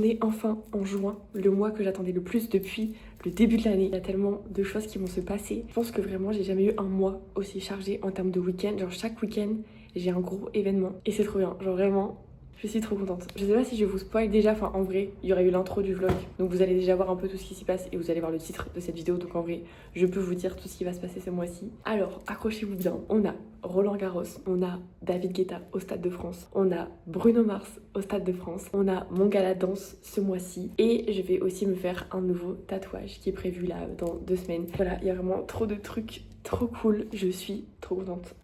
est enfin en juin, le mois que j'attendais le plus depuis le début de l'année. Il y a tellement de choses qui vont se passer. Je pense que vraiment j'ai jamais eu un mois aussi chargé en termes de week-end. Genre chaque week-end j'ai un gros événement et c'est trop bien. Genre vraiment je suis trop contente. Je sais pas si je vous spoil déjà, enfin en vrai il y aurait eu l'intro du vlog. Donc vous allez déjà voir un peu tout ce qui s'y passe et vous allez voir le titre de cette vidéo. Donc en vrai je peux vous dire tout ce qui va se passer ce mois-ci. Alors accrochez-vous bien, on a Roland Garros, on a David Guetta au Stade de France, on a Bruno Mars au Stade de France, on a mon gala danse ce mois-ci et je vais aussi me faire un nouveau tatouage qui est prévu là dans 2 semaines. Voilà, il y a vraiment trop de trucs trop cool, je suis trop contente.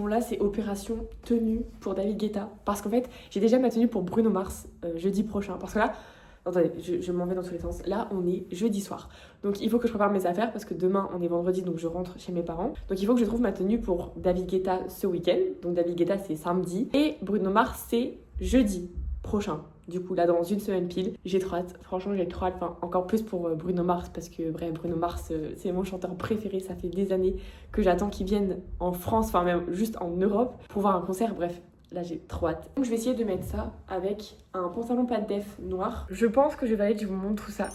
Là c'est opération tenue pour David Guetta parce qu'en fait j'ai déjà ma tenue pour Bruno Mars jeudi prochain parce que là, attendez je m'en vais dans tous les sens, là on est jeudi soir donc il faut que je prépare mes affaires parce que demain on est vendredi donc je rentre chez mes parents, donc il faut que je trouve ma tenue pour David Guetta ce week-end, donc David Guetta c'est samedi et Bruno Mars c'est jeudi prochain. Du coup là dans 1 semaine pile, j'ai trop hâte, franchement j'ai trop hâte, enfin encore plus pour Bruno Mars parce que bref Bruno Mars c'est mon chanteur préféré, ça fait des années que j'attends qu'il vienne en France, enfin même juste en Europe pour voir un concert, bref là j'ai trop hâte. Donc je vais essayer de mettre ça avec un pantalon pas de def noir, je pense que je vais aller, je vous montre tout ça.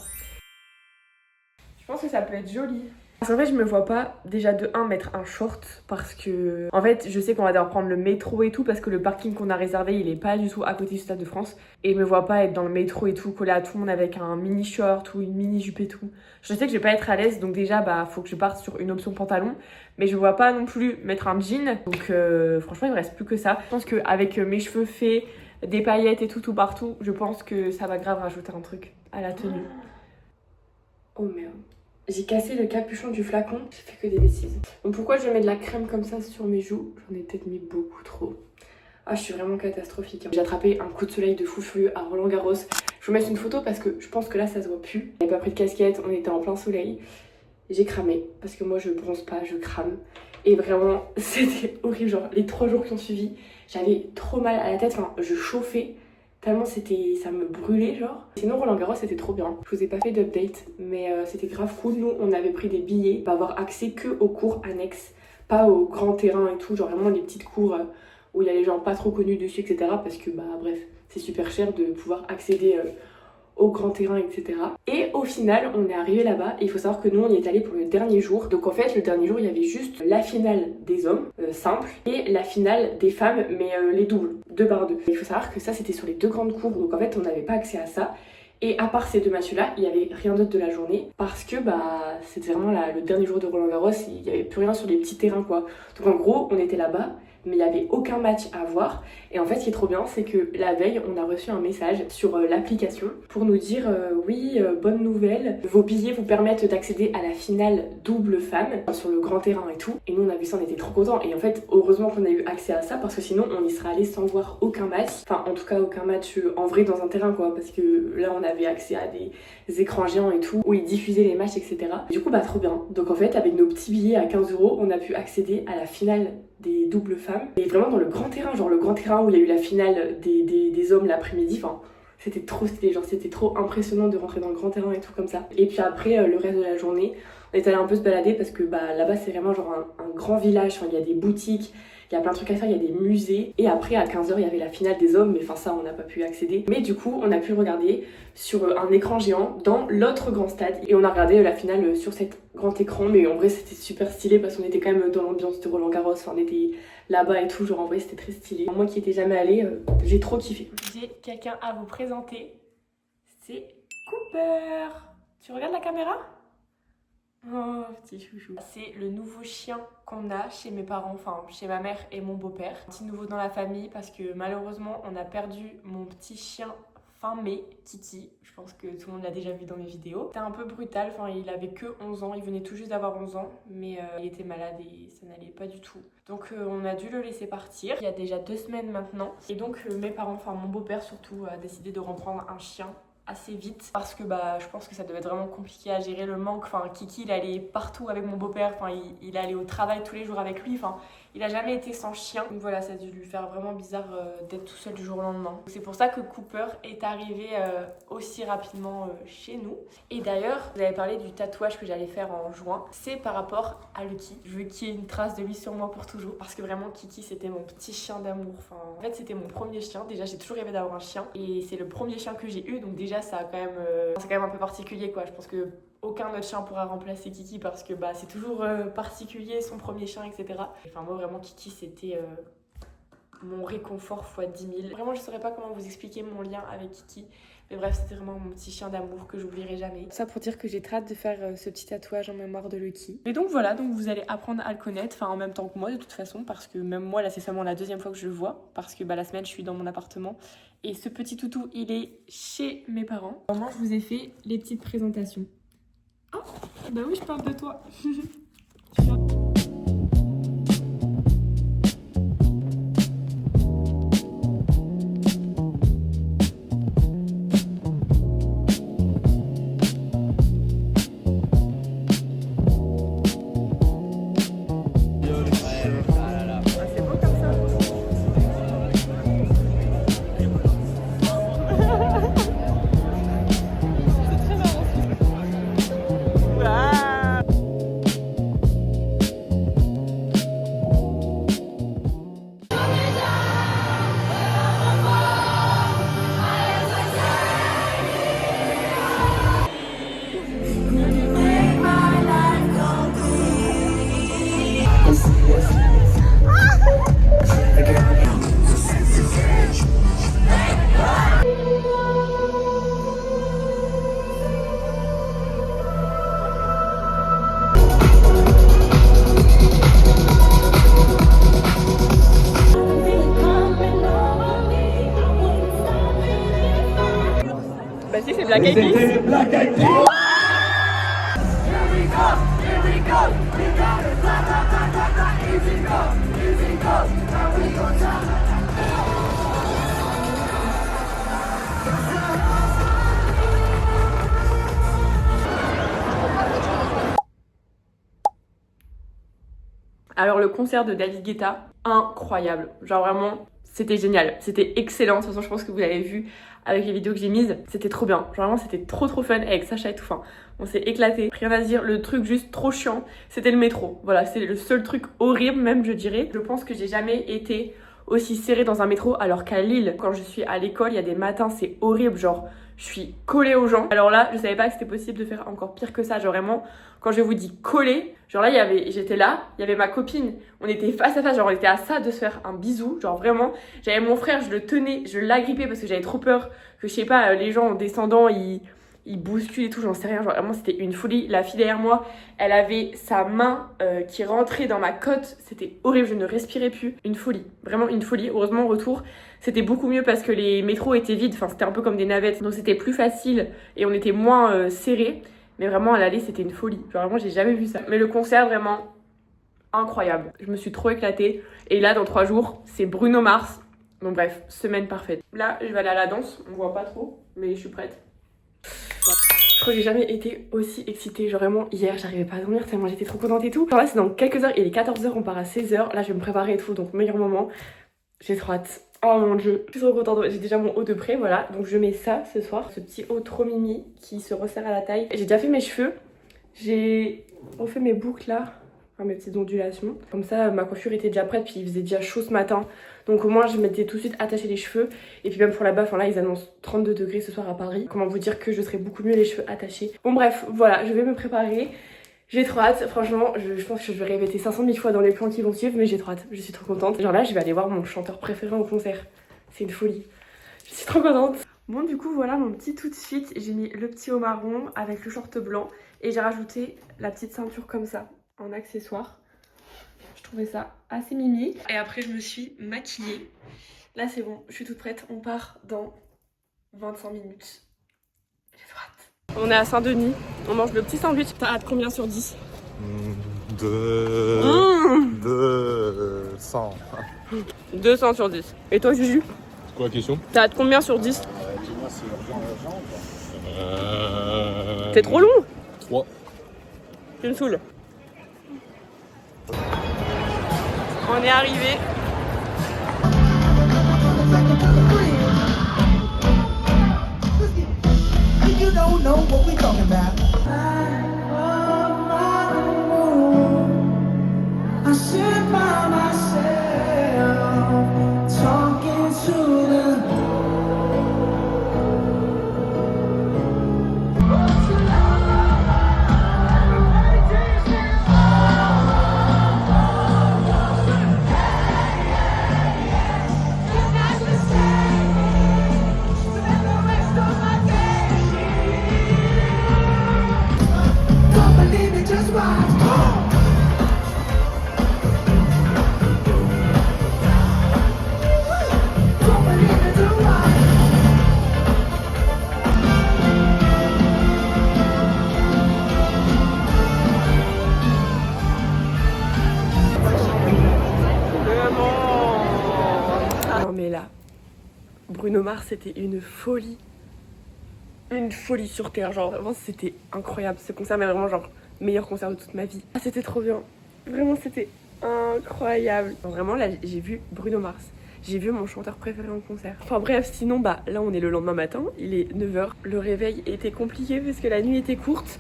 Je pense que ça peut être joli. Parce qu'en fait je me vois pas déjà de 1 mettre un short parce que en fait je sais qu'on va devoir prendre le métro et tout parce que le parking qu'on a réservé il est pas du tout à côté du Stade de France et je me vois pas être dans le métro et tout collé à tout le monde avec un mini short ou une mini jupe et tout. Je sais que je vais pas être à l'aise donc déjà bah faut que je parte sur une option pantalon mais je vois pas non plus mettre un jean donc franchement il me reste plus que ça. Je pense qu'avec mes cheveux faits, des paillettes et tout partout, je pense que ça va grave rajouter un truc à la tenue. Oh merde. J'ai cassé le capuchon du flacon, j'ai fait que des bêtises. Donc pourquoi je mets de la crème comme ça sur mes joues? J'en ai peut-être mis beaucoup trop. Ah je suis vraiment catastrophique. J'ai attrapé un coup de soleil de fou furieux à Roland Garros. Je vous mets une photo parce que je pense que là ça se voit plus. J'avais pas pris de casquette, on était en plein soleil. J'ai cramé parce que moi je bronze pas, je crame. Et vraiment c'était horrible, genre les 3 jours qui ont suivi, j'avais trop mal à la tête, enfin je chauffais. Tellement ça me brûlait genre. Sinon Roland Garros c'était trop bien. Je vous ai pas fait d'update mais c'était grave cool. Nous on avait pris des billets pour avoir accès que aux cours annexes, pas aux grands terrains et tout, genre vraiment les petites cours où il y a les gens pas trop connus dessus etc. Parce que bah bref c'est super cher de pouvoir accéder au grand terrain etc. Et au final on est arrivé là-bas et il faut savoir que nous on y est allé pour le dernier jour. Donc en fait le dernier jour il y avait juste la finale des hommes simple et la finale des femmes mais les doubles 2x2. Il faut savoir que ça c'était sur les 2 grandes cours donc en fait on n'avait pas accès à ça. Et à part ces 2 matchs là il n'y avait rien d'autre de la journée parce que bah c'était vraiment le dernier jour de Roland Garros, il n'y avait plus rien sur les petits terrains quoi. Donc en gros on était là-bas mais il n'y avait aucun match à voir. Et en fait, ce qui est trop bien, c'est que la veille, on a reçu un message sur l'application pour nous dire oui, bonne nouvelle, vos billets vous permettent d'accéder à la finale double femme sur le grand terrain et tout. Et nous, on a vu ça, on était trop contents. Et en fait, heureusement qu'on a eu accès à ça parce que sinon, on y serait allé sans voir aucun match. Enfin, en tout cas, aucun match en vrai dans un terrain quoi. Parce que là, on avait accès à des écrans géants et tout, où ils diffusaient les matchs, etc. Du coup, bah trop bien. Donc en fait, avec nos petits billets à 15 €, on a pu accéder à la finale des doubles femmes et vraiment dans le grand terrain, genre le grand terrain où il y a eu la finale des hommes l'après-midi, enfin C'était trop stylé, genre c'était trop impressionnant de rentrer dans le grand terrain et tout comme ça. Et puis après, le reste de la journée, on est allé un peu se balader parce que là-bas c'est vraiment genre un grand village, enfin, il y a des boutiques, il y a plein de trucs à faire, il y a des musées. Et après à 15h il y avait la finale des hommes, mais enfin ça on n'a pas pu accéder. Mais du coup on a pu regarder sur un écran géant dans l'autre grand stade. Et on a regardé la finale sur cet grand écran, mais en vrai c'était super stylé parce qu'on était quand même dans l'ambiance de Roland Garros, enfin on était là-bas et tout, genre en vrai c'était très stylé. Moi qui étais jamais allée, j'ai trop kiffé. J'ai quelqu'un à vous présenter, c'est Cooper. Tu regardes la caméra? Oh, petit chouchou. C'est le nouveau chien qu'on a chez mes parents, enfin chez ma mère et mon beau-père. Un petit nouveau dans la famille parce que malheureusement on a perdu mon petit chien fin mai, Kiki. Je pense que tout le monde l'a déjà vu dans mes vidéos. C'était un peu brutal, enfin il avait que 11 ans, il venait tout juste d'avoir 11 ans, mais il était malade et ça n'allait pas du tout. Donc on a dû le laisser partir, il y a déjà 2 semaines maintenant. Et donc mes parents, enfin mon beau-père surtout, a décidé de reprendre un chien assez vite parce que je pense que ça devait être vraiment compliqué à gérer le manque. Enfin Kiki il allait partout avec mon beau-père, enfin il allait au travail tous les jours avec lui, enfin il a jamais été sans chien. Donc voilà, ça a dû lui faire vraiment bizarre d'être tout seul du jour au lendemain. C'est pour ça que Cooper est arrivé aussi rapidement chez nous. Et d'ailleurs, vous avez parlé du tatouage que j'allais faire en juin. C'est par rapport à Lucky. Je veux qu'il y ait une trace de lui sur moi pour toujours. Parce que vraiment, Kiki, c'était mon petit chien d'amour. Enfin, en fait, c'était mon premier chien. Déjà, j'ai toujours rêvé d'avoir un chien. Et c'est le premier chien que j'ai eu. Donc déjà, ça a quand même... c'est quand même un peu particulier, quoi. Je pense que aucun autre chien pourra remplacer Kiki parce que c'est toujours particulier, son premier chien, etc. Enfin moi vraiment Kiki c'était mon réconfort x 10 000. Vraiment je saurais pas comment vous expliquer mon lien avec Kiki. Mais bref, c'était vraiment mon petit chien d'amour que j'oublierai jamais. Ça pour dire que j'ai très hâte de faire ce petit tatouage en mémoire de Lucky. Et donc voilà, donc vous allez apprendre à le connaître, enfin en même temps que moi de toute façon, parce que même moi là c'est seulement la 2e fois que je le vois, parce que la semaine je suis dans mon appartement. Et ce petit toutou il est chez mes parents. Vraiment je vous ai fait les petites présentations. Oh, bah oui, je parle de toi. Bah si, c'est Black Eyed Peas. Black Eyed Peas. Alors le concert de David Guetta, incroyable. Genre vraiment, c'était génial. C'était excellent. De toute façon, je pense que vous l'avez vu avec les vidéos que j'ai mises. C'était trop bien. Genre vraiment, c'était trop fun avec Sacha et tout. Enfin, on s'est éclaté. Rien à dire. Le truc juste trop chiant, c'était le métro. Voilà, c'est le seul truc horrible même, je dirais. Je pense que j'ai jamais été aussi serrée dans un métro, alors qu'à Lille, quand je suis à l'école, il y a des matins, c'est horrible. Genre, je suis collée aux gens. Alors là, je savais pas que c'était possible de faire encore pire que ça. Genre vraiment, quand je vous dis collée, genre là, j'étais là, il y avait ma copine, on était face à face, genre on était à ça de se faire un bisou. Genre vraiment, j'avais mon frère, je le tenais, je l'agrippais parce que j'avais trop peur que, je sais pas, les gens en descendant, ils bousculent et tout, j'en sais rien. Genre vraiment, c'était une folie. La fille derrière moi, elle avait sa main qui rentrait dans ma côte. C'était horrible, je ne respirais plus. Une folie, vraiment une folie. Heureusement, au retour, c'était beaucoup mieux parce que les métros étaient vides. Enfin, c'était un peu comme des navettes. Donc c'était plus facile et on était moins serrés. Mais vraiment, à l'aller, c'était une folie. Genre vraiment, j'ai jamais vu ça. Mais le concert, vraiment incroyable. Je me suis trop éclatée. Et là, dans 3 jours, c'est Bruno Mars. Donc bref, semaine parfaite. Là, je vais aller à la danse. On voit pas trop, mais je suis prête. Je crois que j'ai jamais été aussi excitée. Genre vraiment, hier, j'arrivais pas à dormir tellement j'étais trop contente et tout. Genre là, c'est dans quelques heures. Il est 14h, on part à 16h. Là, je vais me préparer et tout. Donc, meilleur moment. J'ai trop hâte. Oh mon dieu, je suis trop contente. J'ai déjà mon haut de près, voilà. Donc je mets ça ce soir. Ce petit haut trop mimi qui se resserre à la taille. J'ai déjà fait mes cheveux. J'ai refait mes boucles là. Enfin, mes petites ondulations. Comme ça, ma coiffure était déjà prête. Puis il faisait déjà chaud ce matin. Donc au moins, je m'étais tout de suite attaché les cheveux. Et puis même pour là-bas, enfin là, ils annoncent 32 degrés ce soir à Paris. Comment vous dire que je serai beaucoup mieux les cheveux attachés. Bon bref, voilà, je vais me préparer. J'ai trop hâte, franchement, je pense que je vais répéter 500 000 fois dans les plans qui vont suivre, mais j'ai trop hâte, je suis trop contente. Genre là, je vais aller voir mon chanteur préféré en concert. C'est une folie. Je suis trop contente. Bon, du coup, voilà mon petit tout de suite. J'ai mis le petit haut marron avec le short blanc et j'ai rajouté la petite ceinture comme ça, en accessoire. Je trouvais ça assez mimi. Et après, je me suis maquillée. Là, c'est bon, je suis toute prête. On part dans 25 minutes. J'ai trop hâte. On est à Saint-Denis, on mange le petit sandwich. T'as hâte combien sur 10? 200. 200 sur 10. Et toi, Juju? C'est quoi la question? T'as hâte combien sur 10? Dis-moi, c'est urgent. T'es trop long? 3. Tu me saoules. On est arrivé. You don't know what we talking about. I sit by myself, talking to the. Don't believe it, just watch. Don't believe it, just watch. Non mais là, Bruno Mars c'était une folie. Une folie sur terre, genre vraiment c'était incroyable. Ce concert mais vraiment genre meilleur concert de toute ma vie. Ah, c'était trop bien. Vraiment c'était incroyable. Vraiment là j'ai vu Bruno Mars. J'ai vu mon chanteur préféré en concert. Enfin bref, sinon bah là on est le lendemain matin, il est 9h. Le réveil était compliqué parce que la nuit était courte.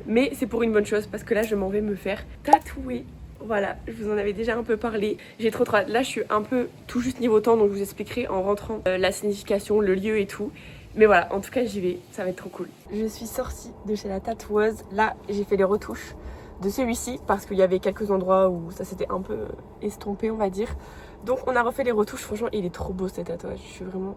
Mais c'est pour une bonne chose parce que là je m'en vais me faire tatouer. Voilà, je vous en avais déjà un peu parlé. J'ai trop hâte. Là je suis un peu tout juste niveau temps donc je vous expliquerai en rentrant la signification, le lieu et tout. Mais voilà, en tout cas j'y vais, ça va être trop cool. Je suis sortie de chez la tatoueuse. Là j'ai fait les retouches de celui-ci parce qu'il y avait quelques endroits où ça s'était un peu estompé on va dire. Donc on a refait les retouches, franchement il est trop beau ce tatouage. Je suis vraiment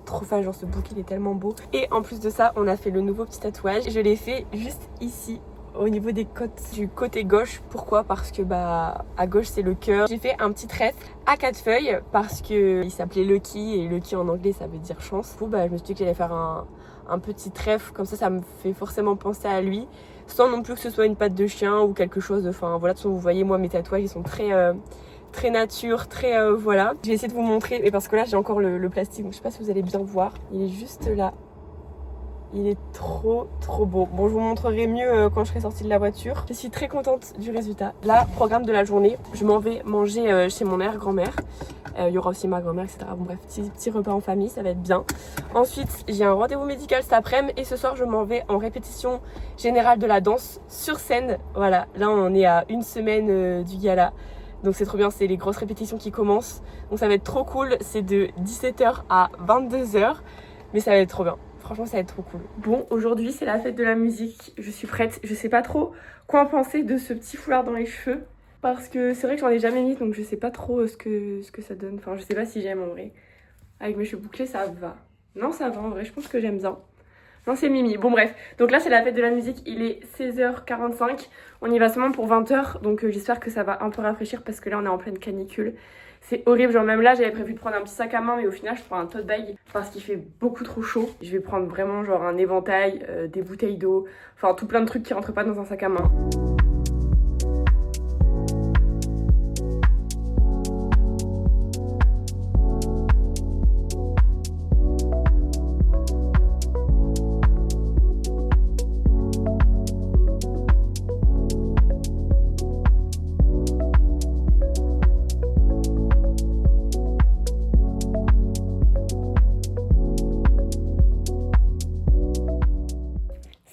trop fan, genre ce bouquet il est tellement beau. Et en plus de ça on a fait le nouveau petit tatouage. Je l'ai fait juste ici au niveau des côtes du côté gauche. Pourquoi? Parce que bah à gauche c'est le cœur. J'ai fait un petit trèfle à 4 feuilles parce que il s'appelait Lucky et Lucky en anglais ça veut dire chance. Du coup bah je me suis dit que j'allais faire un petit trèfle comme ça me fait forcément penser à lui sans non plus que ce soit une patte de chien ou quelque chose. Enfin voilà, de toute façon vous voyez moi mes tatouages ils sont très nature, très voilà. Je vais essayer de vous montrer mais parce que là j'ai encore le plastique donc je sais pas si vous allez bien voir. Il est juste là. Il est trop beau. Bon, je vous montrerai mieux quand je serai sortie de la voiture. Je suis très contente du résultat. Là, programme de la journée, je m'en vais manger chez mon arrière-grand-mère. Il y aura aussi ma grand-mère, etc. Bon bref, petit repas en famille, ça va être bien. Ensuite, j'ai un rendez-vous médical cet après-midi et ce soir, je m'en vais en répétition générale de la danse sur scène. Voilà, là on est à une semaine du gala. Donc c'est trop bien, c'est les grosses répétitions qui commencent. Donc ça va être trop cool, c'est de 17h à 22h. Mais ça va être trop bien. Franchement, ça va être trop cool. Bon, aujourd'hui, c'est la fête de la musique. Je suis prête. Je sais pas trop quoi en penser de ce petit foulard dans les cheveux. Parce que c'est vrai que j'en ai jamais mis, donc je sais pas trop ce que ça donne. Enfin, je sais pas si j'aime en vrai. Avec mes cheveux bouclés, ça va. Non, ça va en vrai, je pense que j'aime bien. Non, c'est Mimi. Bon, bref. Donc là, c'est la fête de la musique. Il est 16h45. On y va seulement pour 20h. Donc j'espère que ça va un peu rafraîchir parce que là, on est en pleine canicule. C'est horrible, genre même là j'avais prévu de prendre un petit sac à main mais au final je prends un tote bag parce qu'il fait beaucoup trop chaud. Je vais prendre vraiment genre un éventail, des bouteilles d'eau, enfin tout plein de trucs qui rentrent pas dans un sac à main.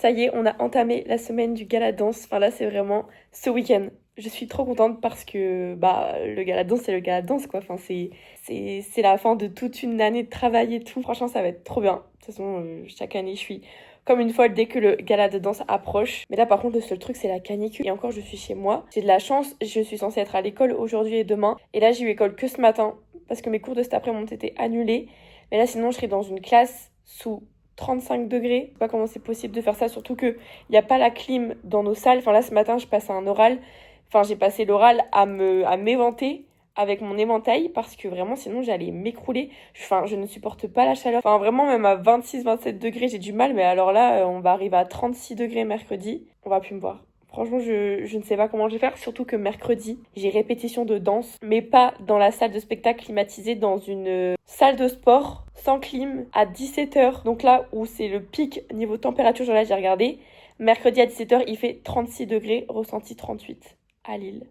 Ça y est, on a entamé la semaine du gala danse. Enfin là, c'est vraiment ce week-end. Je suis trop contente parce que le gala danse, c'est le gala danse quoi. Enfin, c'est la fin de toute une année de travail et tout. Franchement, ça va être trop bien. De toute façon, chaque année, je suis comme une folle dès que le gala de danse approche. Mais là, par contre, le seul truc, c'est la canicule. Et encore, je suis chez moi. J'ai de la chance, je suis censée être à l'école aujourd'hui et demain. Et là, j'ai eu école que ce matin parce que mes cours de cet après-midi ont été annulés. Mais là, sinon, je serais dans une classe sous 35 degrés. Je sais pas comment c'est possible de faire ça, surtout qu'il n'y a pas la clim dans nos salles. Enfin là, ce matin, je passe un oral. Enfin, j'ai passé l'oral à m'éventer avec mon éventail parce que vraiment, sinon, j'allais m'écrouler. Enfin, je ne supporte pas la chaleur. Enfin, vraiment, même à 26-27 degrés, j'ai du mal. Mais alors là, on va arriver à 36 degrés mercredi. On va plus me voir. Franchement, je ne sais pas comment je vais faire. Surtout que mercredi, j'ai répétition de danse. Mais pas dans la salle de spectacle climatisée, dans une salle de sport sans clim à 17h. Donc là où c'est le pic niveau température, genre là, j'ai regardé. Mercredi à 17h, il fait 36 degrés, ressenti 38 à Lille.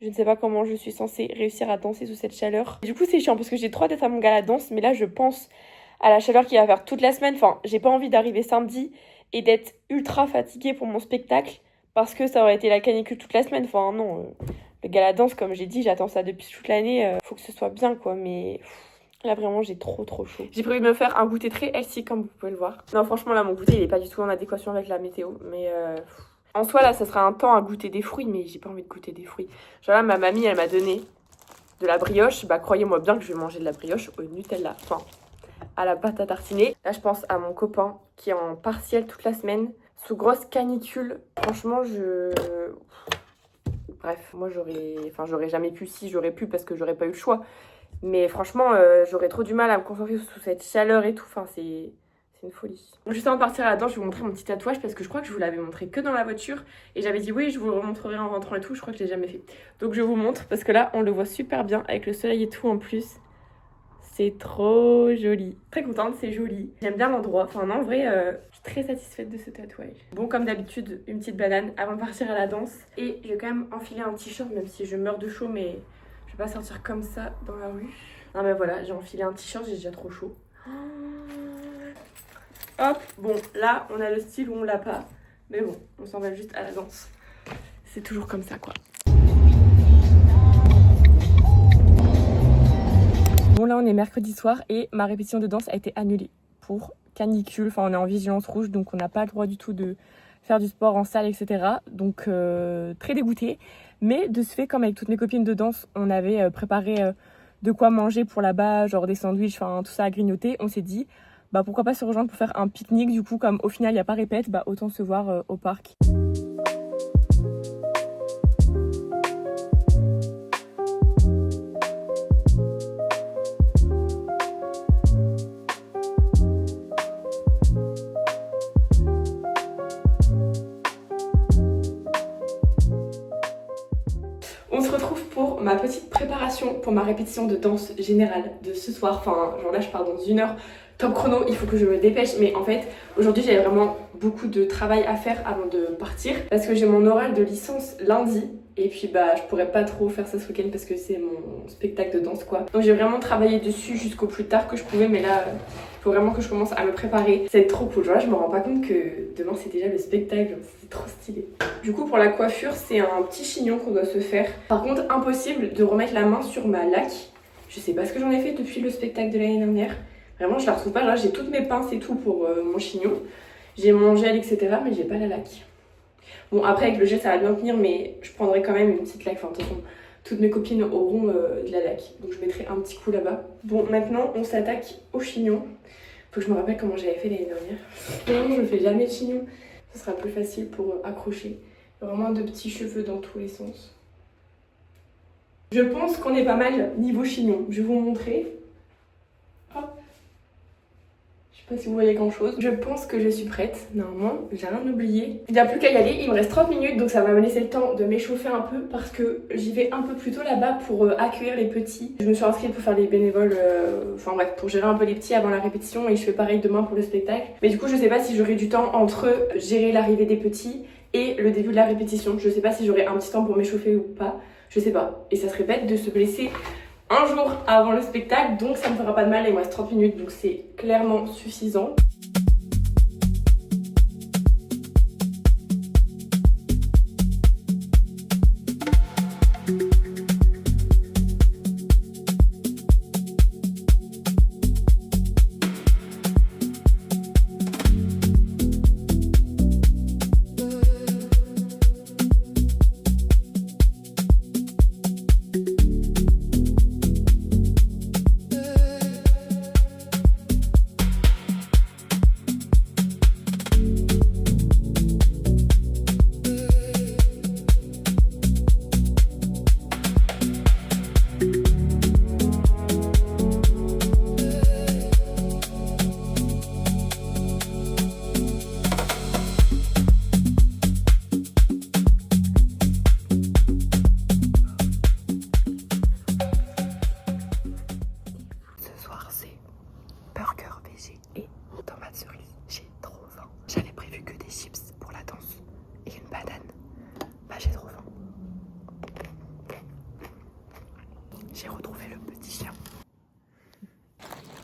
Je ne sais pas comment je suis censée réussir à danser sous cette chaleur. Du coup, c'est chiant parce que j'ai trop hâte d'être à mon gala danse. Mais là, je pense à la chaleur qu'il va faire toute la semaine. Enfin, j'ai pas envie d'arriver samedi et d'être ultra fatiguée pour mon spectacle parce que ça aurait été la canicule toute la semaine. Enfin, non. Le gala danse, comme j'ai dit, j'attends ça depuis toute l'année. Faut que ce soit bien, quoi. Mais là, vraiment, j'ai trop chaud. J'ai prévu de me faire un goûter très healthy, comme vous pouvez le voir. Non, franchement, là, mon goûter, il est pas du tout en adéquation avec la météo. Mais en soi, là, ça sera un temps à goûter des fruits, mais j'ai pas envie de goûter des fruits. Genre là, ma mamie, elle m'a donné de la brioche. Bah, croyez-moi bien que je vais manger de la brioche au Nutella. Enfin, à la pâte à tartiner. Là, je pense à mon copain qui est en partiel toute la semaine, sous grosse canicule. Franchement, bref, moi, j'aurais jamais pu, si j'aurais pu, parce que j'aurais pas eu le choix. Mais franchement, j'aurais trop du mal à me concentrer sous cette chaleur et tout. Enfin, c'est une folie. Donc, juste avant de partir là-dedans, je vais vous montrer mon petit tatouage parce que je crois que je vous l'avais montré que dans la voiture. Et j'avais dit oui, je vous le remontrerai en rentrant et tout. Je crois que je l'ai jamais fait. Donc, je vous montre parce que là, on le voit super bien avec le soleil et tout en plus. C'est trop joli. Très contente, c'est joli. J'aime bien l'endroit. Enfin, non, en vrai, je suis très satisfaite de ce tatouage. Bon, comme d'habitude, une petite banane avant de partir à la danse. Et je vais quand même enfiler un t-shirt, même si je meurs de chaud, mais je vais pas sortir comme ça dans la rue. Non, mais voilà, j'ai enfilé un t-shirt, j'ai déjà trop chaud. Hop, bon, là, on a le style où on l'a pas. Mais bon, on s'en va juste à la danse. C'est toujours comme ça, quoi. Bon, là, on est mercredi soir et ma répétition de danse a été annulée pour canicule. Enfin, on est en vigilance rouge, donc on n'a pas le droit du tout de faire du sport en salle, etc. Donc, très dégoûtée. Mais de ce fait, comme avec toutes mes copines de danse, on avait préparé de quoi manger pour là-bas, genre des sandwichs, enfin, tout ça à grignoter. On s'est dit, bah pourquoi pas se rejoindre pour faire un pique-nique. Du coup, comme au final, il n'y a pas répète, bah autant se voir au parc. On se retrouve pour ma petite préparation pour ma répétition de danse générale de ce soir. Enfin, genre là, je pars dans 1 heure. Top chrono, il faut que je me dépêche. Mais en fait, aujourd'hui, j'avais vraiment beaucoup de travail à faire avant de partir. Parce que j'ai mon oral de licence lundi. Et puis, bah, je pourrais pas trop faire ça ce week-end parce que c'est mon spectacle de danse, quoi. Donc, j'ai vraiment travaillé dessus jusqu'au plus tard que je pouvais. Mais là, il faut vraiment que je commence à me préparer. C'est trop cool. Genre là, je me rends pas compte que demain, c'est déjà le spectacle. C'est trop stylé. Du coup, pour la coiffure, c'est un petit chignon qu'on doit se faire. Par contre, impossible de remettre la main sur ma laque. Je sais pas ce que j'en ai fait depuis le spectacle de l'année dernière. Vraiment, je la retrouve pas. Là, j'ai toutes mes pinces et tout pour mon chignon. J'ai mon gel, etc. Mais j'ai pas la laque. Bon, après, avec le gel, ça va bien tenir, mais je prendrai quand même une petite laque. Enfin, de toute façon, toutes mes copines auront de la laque. Donc, je mettrai un petit coup là-bas. Bon, maintenant, on s'attaque au chignon. Faut que je me rappelle comment j'avais fait l'année dernière. Non, je fais jamais de chignon. Ce sera plus facile pour accrocher. Vraiment de petits cheveux dans tous les sens. Je pense qu'on est pas mal niveau chignon. Je vais vous montrer. Hop. Je sais pas si vous voyez grand chose. Je pense que je suis prête. Normalement, j'ai rien oublié. Il n'y a plus qu'à y aller. Il me reste 30 minutes, donc ça va me laisser le temps de m'échauffer un peu parce que j'y vais un peu plus tôt là-bas pour accueillir les petits. Je me suis inscrite pour faire les bénévoles, enfin bref, pour gérer un peu les petits avant la répétition et je fais pareil demain pour le spectacle. Mais du coup, je sais pas si j'aurai du temps entre gérer l'arrivée des petits et le début de la répétition. Je sais pas si j'aurai un petit temps pour m'échauffer ou pas. Je sais pas. Et ça serait bête de se blesser un jour avant le spectacle, donc ça me fera pas de mal. Il me reste 30 minutes, donc c'est clairement suffisant. fromagée et tomate cerise. J'ai trop faim. J'avais prévu que des chips pour la danse et une banane. Bah j'ai trop faim. J'ai retrouvé le petit chien.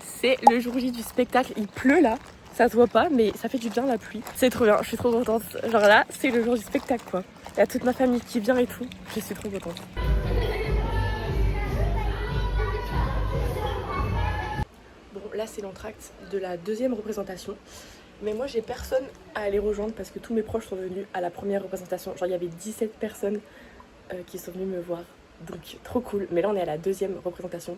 C'est le jour J du spectacle. Il pleut là. Ça se voit pas, mais ça fait du bien la pluie. C'est trop bien, je suis trop contente. Genre là, c'est le jour du spectacle quoi. Il y a toute ma famille qui vient et tout. Je suis trop contente. Bon, là c'est l'entracte de la deuxième représentation. Mais moi j'ai personne à aller rejoindre parce que tous mes proches sont venus à la première représentation. Genre il y avait 17 personnes qui sont venues me voir. Donc trop cool. Mais là on est à la deuxième représentation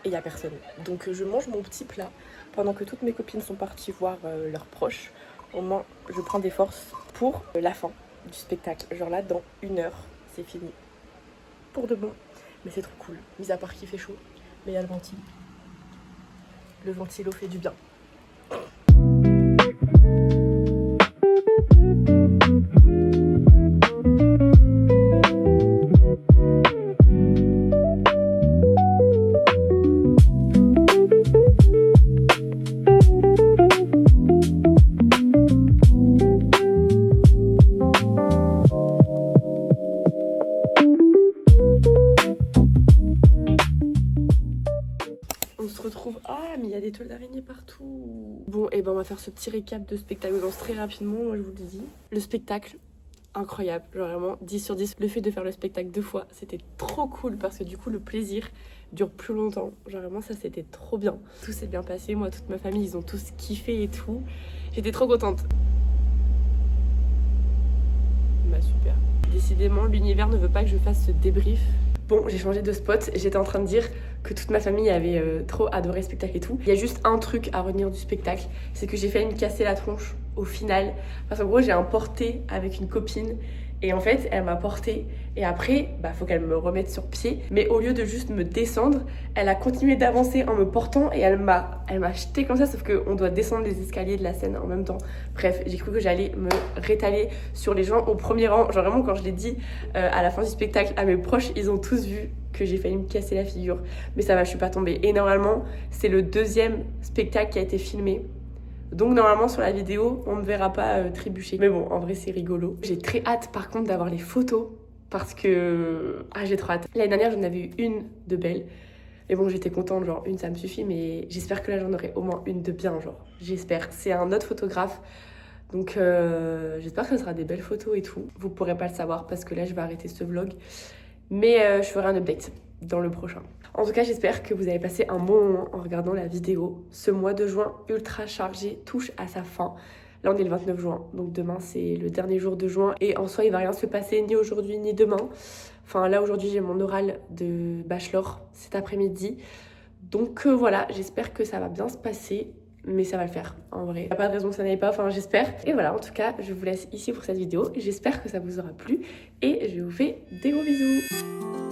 et il n'y a personne. Donc je mange mon petit plat pendant que toutes mes copines sont parties voir leurs proches. Au moins je prends des forces pour la fin du spectacle. Genre là dans 1 heure c'est fini. Pour de bon. Mais c'est trop cool. Mis à part qu'il fait chaud. Mais il y a le ventilo. Le ventilo fait du bien. On se retrouve... Ah, mais il y a des toiles d'araignée partout. Bon, et ben on va faire ce petit récap de spectacle de danse très rapidement, moi je vous le dis. Le spectacle, incroyable, genre vraiment 10 sur 10. Le fait de faire le spectacle 2 fois, c'était trop cool parce que du coup le plaisir dure plus longtemps. Genre vraiment ça c'était trop bien. Tout s'est bien passé, moi toute ma famille ils ont tous kiffé et tout. J'étais trop contente. Bah super. Décidément l'univers ne veut pas que je fasse ce débrief. Bon, j'ai changé de spot, j'étais en train de dire que toute ma famille avait trop adoré le spectacle et tout. Il y a juste un truc à retenir du spectacle, c'est que j'ai failli me casser la tronche au final. Parce qu'en gros, j'ai un porté avec une copine et en fait, elle m'a porté et après, bah faut qu'elle me remette sur pied. Mais au lieu de juste me descendre, elle a continué d'avancer en me portant et elle m'a jeté comme ça, sauf qu'on doit descendre les escaliers de la scène en même temps. Bref, j'ai cru que j'allais me rétaler sur les gens au premier rang. Genre vraiment, quand je l'ai dit à la fin du spectacle à mes proches, ils ont tous vu que j'ai failli me casser la figure. Mais ça va, je suis pas tombée. Et normalement, c'est le deuxième spectacle qui a été filmé. Donc normalement sur la vidéo, on ne verra pas trébucher. Mais bon, en vrai c'est rigolo. J'ai très hâte par contre d'avoir les photos parce que... Ah j'ai trop hâte. L'année dernière j'en avais eu une de belle. Et bon j'étais contente, genre une ça me suffit. Mais j'espère que là j'en aurai au moins une de bien, genre. J'espère. C'est un autre photographe. Donc j'espère que ce sera des belles photos et tout. Vous pourrez pas le savoir parce que là je vais arrêter ce vlog. Mais je ferai un update dans le prochain. En tout cas, j'espère que vous avez passé un bon moment en regardant la vidéo. Ce mois de juin ultra chargé touche à sa fin. Là, on est le 29 juin, donc demain, c'est le dernier jour de juin. Et en soi, il va rien se passer ni aujourd'hui ni demain. Enfin, là, aujourd'hui, j'ai mon oral de bachelor cet après-midi. Donc voilà, j'espère que ça va bien se passer. Mais ça va le faire, en vrai. Il n'y a pas de raison que ça n'aille pas, enfin j'espère. Et voilà, en tout cas, je vous laisse ici pour cette vidéo. J'espère que ça vous aura plu. Et je vous fais des gros bisous.